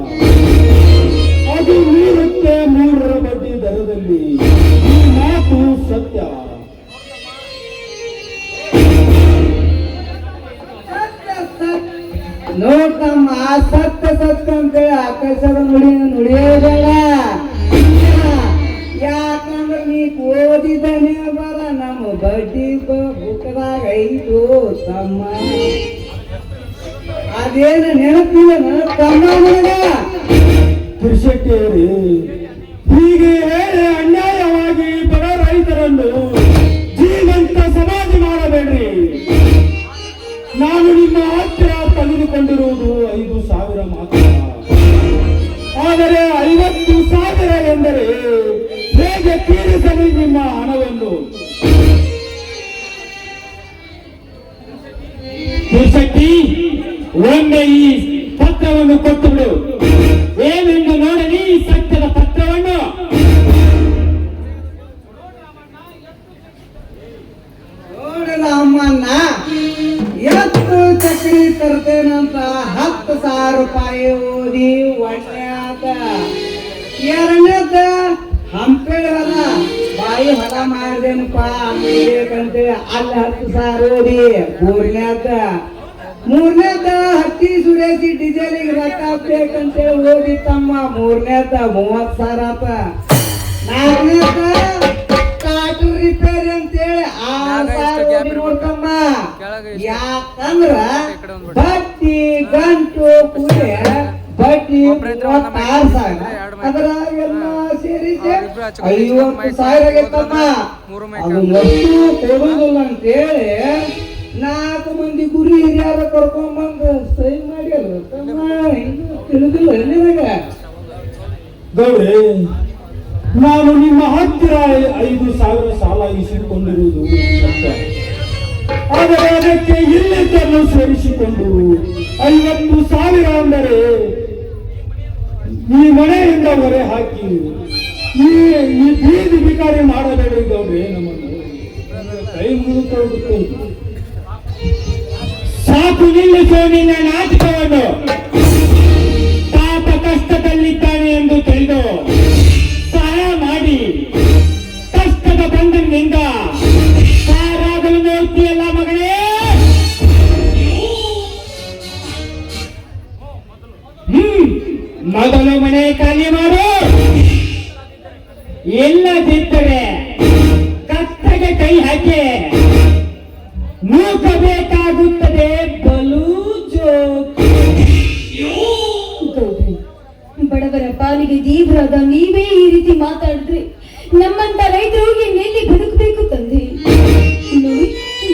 ಅದು ಮೀರುತ್ತೆ 3ರ ಬಡ್ಡಿ ದರದಲ್ಲಿ. ಈ ಮಾತು ಸತ್ಯ. ನೋಡ್ತಮ್ಮ ಸತ್ಯ ಸತ್ಯ ಅಂತೇಳಿ ಆಕಾಶದ ನುಡಿಯೋದಲ್ಲ. ಯಾಕಂದ್ರೆ ನೀ ಓದಿದನೇ ಬರ ನಮ್ಮ ಬಡ್ಡಿ ಬುಕ್ದಾಗ ಐದು ತಮ್ಮ. ಅದೇನು ನೆನಪಿಲ್ಲ ತಮ್ಮ ನನಗ. ತಿರುಶೆಟ್ಟಿಯವರೇ, ಹೀಗೆ ಹೇಳಿ ಅನ್ಯಾಯವಾಗಿ ಬಡ ರೈತರನ್ನು ಜೀವಂತ ಸಮಾಧಿ ಮಾಡಬೇಡ್ರಿ. ನಾನು ನಿಮ್ಮ ಹತ್ತಿರ ತೆಗೆದುಕೊಂಡಿರುವುದು 5,000 ಮಾತ್ರ. ಆದರೆ 50,000 ಎಂದರೆ ಹೇಗೆ ತೀರಿಸಲಿ ನಿಮ್ಮ ಹಣವನ್ನು? ತಿರುಶೆಟ್ಟಿ, ಒಮ್ಮೆ ಈ ಪತ್ರವನ್ನು ಕೊಟ್ಟು ಬಿಡು. ಏನೆಂದು ನೋಡಲಿ ಈ ಸತ್ಯದ ಪತ್ರವನ್ನು. ನೋಡಿದ ಅಮ್ಮನ್ನ ಎಷ್ಟು ಚಕ್ರಿ ತರ್ತೇನಂತ 10,000 ರೂಪಾಯಿ ಓದಿ ಒಳ್ಳೆಯಾದ. ಎರಡನೇದ ಹಂಪೇಳಿ ಹೊಲ ಬಾಯಿ ಹೊಲ ಮಾಡಿದೇನಪ್ಪ ಬೇಕಂತೇಳಿ ಅಲ್ಲಿ 10,000 ಓದಿ. ಮೂರನೇದ ಹತ್ತಿ ಸುರೇಸಿ ಡೀಸೆಲಿಗೆ ರೊಕ್ಕ ಬೇಕಂತೇಳಿ ಓದಿ ತಮ್ಮ. ಮೂರನೇದ 30,000 ಆತ. ನಾಲ್ಕನೇದ ಕಾಟು ರಿಪೇರಿ ಅಂತೇಳಿ 6,000 ಓದಿ ನೋಡ್ತಮ್ಮ. ಯಾಕಂದ್ರ ಬಡ್ಡಿ ಗಂಟು ಕೂಡಿ ಬಡ್ಡಿ 36,000. ಅದರ ಎಲ್ಲ ಸೇರಿಸಿ 50,000 ಆಗೈತಮ್ಮ. ಅದು ಎಷ್ಟು ಕೊಡುದಿಲ್ಲ ಅಂತೇಳಿ 4 ಮಂದಿ ಗುರಿ ಹಿರಿಯರ ಕರ್ಕೊಂಡ್ಬಂದು ಸಹಿ ಮಾಡ್ಯಾರ ತಮ್ಮ. ಇನ್ನು ತಿಳಿದಿಲ್ಲ ನಿನಗ? ಗೌಡ್ರೆ, ನಾನು ನಿಮ್ಮ ಹತ್ತಿರ 5,000 ಸಾಲ ಇಸಿಕೊಂಡಿರುವುದು ಸತ್ಯ. ಆದರೆ ಅದಕ್ಕೆ ಇಲ್ಲಿದ್ದನ್ನು ಸೇರಿಸಿಕೊಂಡು 50,000 ಅಂದರೆ ಈ ಮನೆಯಿಂದ ಹೊರೆ ಹಾಕಿ ಈ ಬೀದಿ ಬಿಕಾರಿ ಮಾಡಬೇಡಿ ಗೌಡ್ರೆ. ನಮ್ಮನ್ನು ಕೈ ಮುಗಿದು ಹೋಗುತ್ತೆ. ಸಾಕು ನಿಲ್ಲಿಸೋ ನಿನ್ನ ನಾಟಕವನ್ನು. ಪಾಪ ಕಷ್ಟದಲ್ಲಿದ್ದಾನೆ ಎಂದು ತಿಳಿದು ಸಹಾಯ ಮಾಡಿ ಕಷ್ಟದ ಬಂಧನದಿಂದ ಪಾರಾಗಲು ನೋಡ್ತೀಯಲ್ಲ ಮಗಳೇ. ಮೊದಲು ಮನೆ ಖಾಲಿ ಮಾಡು. ನೀವ್ರಾದ ನೀವೇ ಈ ರೀತಿ ಮಾತಾಡಿದ್ರೆ ನಮ್ಮಂತ ರೈತರು ಇನ್ನೆಲ್ಲಿ ಬದುಕಬೇಕು ತಂದೆ. ನೋಡಿ,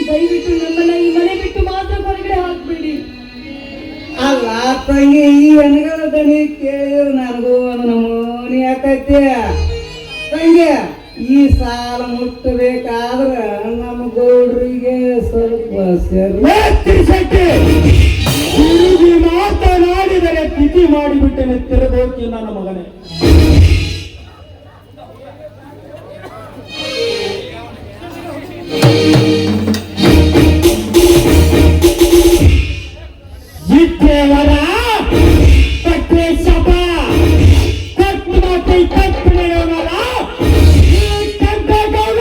ದಯವಿಟ್ಟು ನಮ್ಮನ್ನ ಈ ಮನೆ ಬಿಟ್ಟು ಮಾತ್ರ ಹೊರಗಡೆ ಹಾಕ್ಬೇಡಿ. ಅಲ್ಲ ತಂಗಿ, ಈ ಹೆಣ್ಗಳ ದನಿ ಕೇಳಿದ್ರೆ ನನಗೂ ಒಂದು ನಮೂನಿ ಆಕೈತಿ. ತಂಗಿ, ಈ ಸಾಲ ಮುಟ್ಟಬೇಕಾದ್ರ ನಮ್ಮ ಗೌಡ್ರಿಗೆ ಸ್ವಲ್ಪ ತಿರುಗಿ ಮಾತನಾಡಿದರೆ ತಿಥಿ ಮಾಡಿಬಿಟ್ಟೆನೆ ತಿರುಗೋಕಿ ನನ್ನ ಮಗನೇ. ಇದ್ದೇವರ ಕಟ್ಟೆ ಶಪ ಕಟ್ಟು ಮಾತಿ ಕಟ್ಟಿನೆಯವರ ಕಟ್ಟಗೌಡ.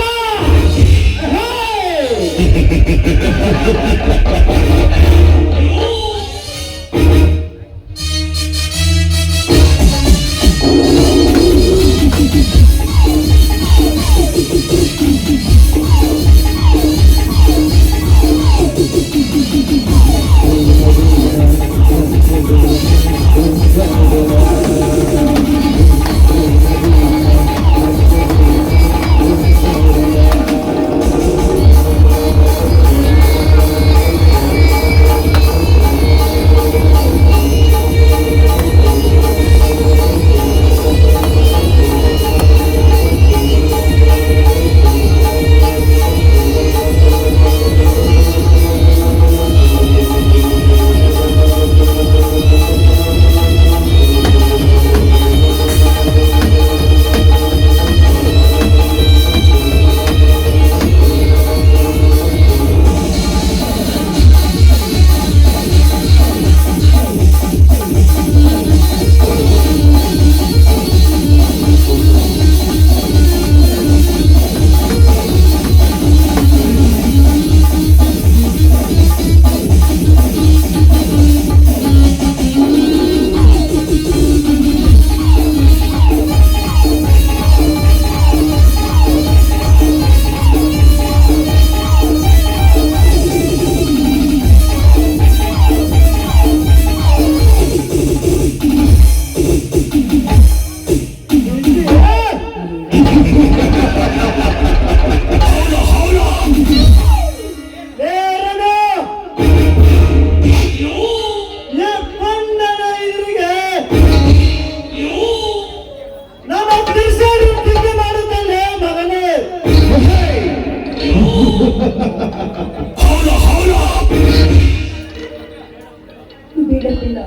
ಬೇಡಪ್ಪಿಲ್ಲ,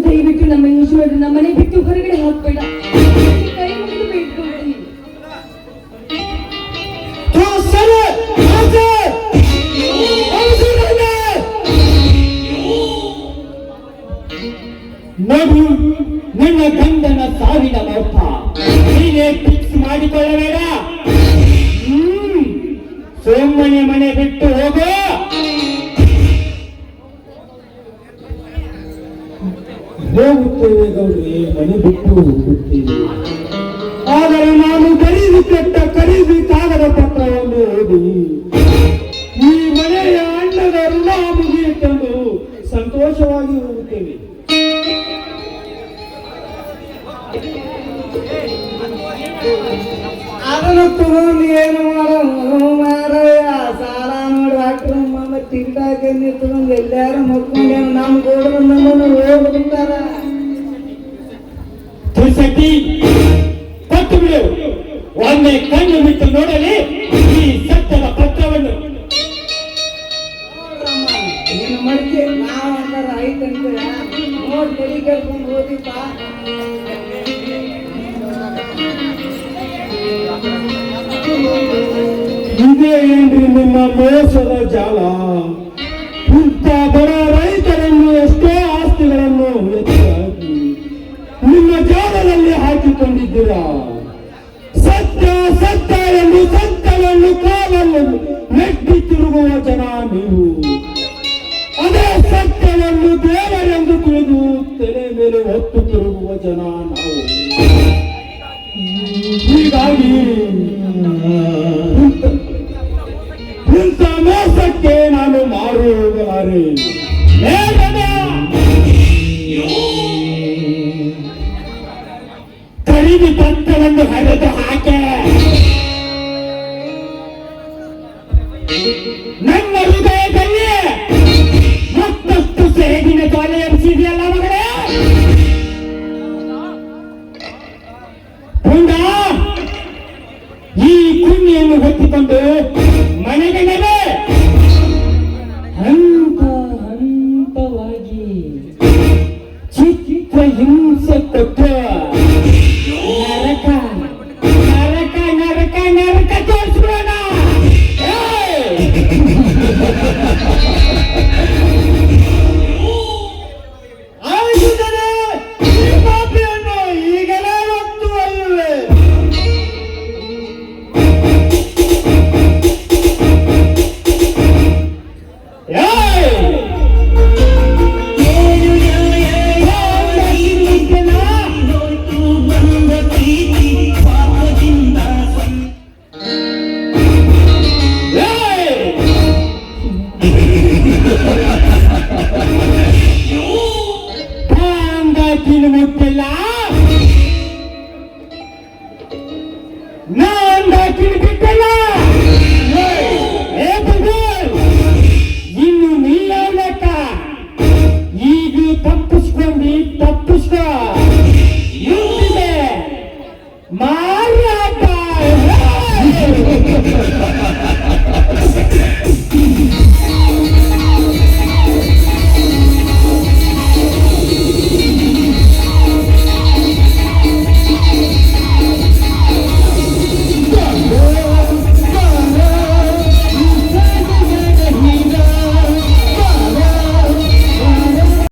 ದಯವಿಟ್ಟು ನಮ್ಮ ಈಶ್ವರನ ನಮ್ಮನೆ ಬಿಟ್ಟು ಹೊರಗಡೆ ಹಾಕ್ಬೇಡ. ಕೈ ಮುಗಿದು ಬೇಡ್ಕೊಳ್ತೀನಿ. ನೋಡು, ನನ್ನ ಗಂಡನ ಸಾವಿನ ಅರ್ಥ ನೀನೇ ಫಿಕ್ಸ್ ಮಾಡಿಕೊಳ್ಳಬೇಡ. ಸೋಮನೆ ಮನೆ ಬಿಟ್ಟು ಹೋಗೋ. ಹೋಗುತ್ತೇವೆ ಗೌರಿ, ಮನೆ ಬಿಟ್ಟು ಹೋಗುತ್ತೇವೆ. ಆದರೆ ನಾನು ಖರೀದಿ ಕೆಟ್ಟ ಖರೀದಿ ಕಾಗದ ಪತ್ರವನ್ನು ಓದಿ ಈ ಮನೆಯ ಅಣ್ಣದ ಋಣ ಮುಗಿಯಿತೆಂದು ಸಂತೋಷವಾಗಿ ಹೋಗುತ್ತೇವೆ. ಅದನ್ನು ತಗೊಂಡು ಏನು ಮಾಡೋ ಮಾರಯ್ಯ, ಸಾಲ ನೋಡಿ ಡಾಕ್ಟ್ರು ಟಿಕೆಟ್ ಹಾಕಿ ತಗೊಂಡು ಎಲ್ಲಾರು ಮಕ್ಕೊಂಡು ನಮ್ಮ ಗೋಡ್ರು ನಮ್ಮನ್ನು ಹೋಗ್ಬಿಡ್ತಾರ. ತುಳಸಿ ಕೊಟ್ಟು ಬಿಡು, ಒಮ್ಮೆ ಕಣ್ಣು ಬಿಟ್ಟು ನೋಡಲಿ ಈ ಸತ್ಯದ ಪತ್ರವನ್ನು. ನೀನು ಮಡಿಕೆ ನಾವು ಅಂತಾರ ಐತಂತ ನೋಡಿ ತಲೆ ಕರ್ಕೊಂಡು ಓದಿಪ್ಪ. ಇದೇ ಏನ್ರಿ ನಿಮ್ಮ ಮೋಸದ ಜಾಲ? ಇಂಥ ಬಡ ರೈತರನ್ನು ಎಷ್ಟೋ ಆಸ್ತಿಗಳನ್ನು ಹೆಚ್ಚಾಗಿ ನಿಮ್ಮ ಜಾಲದಲ್ಲಿ ಹಾಕಿಕೊಂಡಿದ್ದೀರಾ. ಸತ್ಯ ಸತ್ಯ ಎಂದು ಸತ್ಯವನ್ನು ಕಾಲನ್ನು ನೆಟ್ಟಿ ತಿರುಗುವ ಜನ ನೀವು. ಅದೇ ಸತ್ಯವನ್ನು ದೇವರೆಂದು ತಿಳಿದು ತಲೆ ಮೇಲೆ ಹೊತ್ತು ತಿರುಗುವ ಜನ ನಾವು. ಹೀಗಾಗಿ ಇಂಥ ಮೋಸಕ್ಕೆ ನಾನು ಮಾರುವುದಾರೆ. ತಂದು ಹರಿದು ಹಾಕೆ ನನ್ನ ಹೃದಯದಲ್ಲಿ ಮತ್ತಷ್ಟು ಸೇಡಿನ ಜ್ವಾಲೆ ಎರಿಸಿದೆಯಲ್ಲ ಮಗಳೇ. ಪುಂಡ ಈ ಕುಣ್ಣಿಯನ್ನು ಹೊತ್ತಿಕೊಂಡು ಮನೆಗೆ ನಡೆ. ಹಂತ ಹಂತವಾಗಿ ಚಿತ್ರ ಹಿಂಸೆ ಕೊಟ್ಟು ನರಕ ನರಕ ನರಕ ನರಕ ತೋರಿಸ್ಬಿಡೋಣ. ಆಯುಧನೆ ಈ ಪಾಪಿಯನ್ನು ಈಗಲೇ ಹೊತ್ತು ಒಯ್ಯುವೆ. ಮುಟ್ಟಿಲ್ಲ ನಾನ್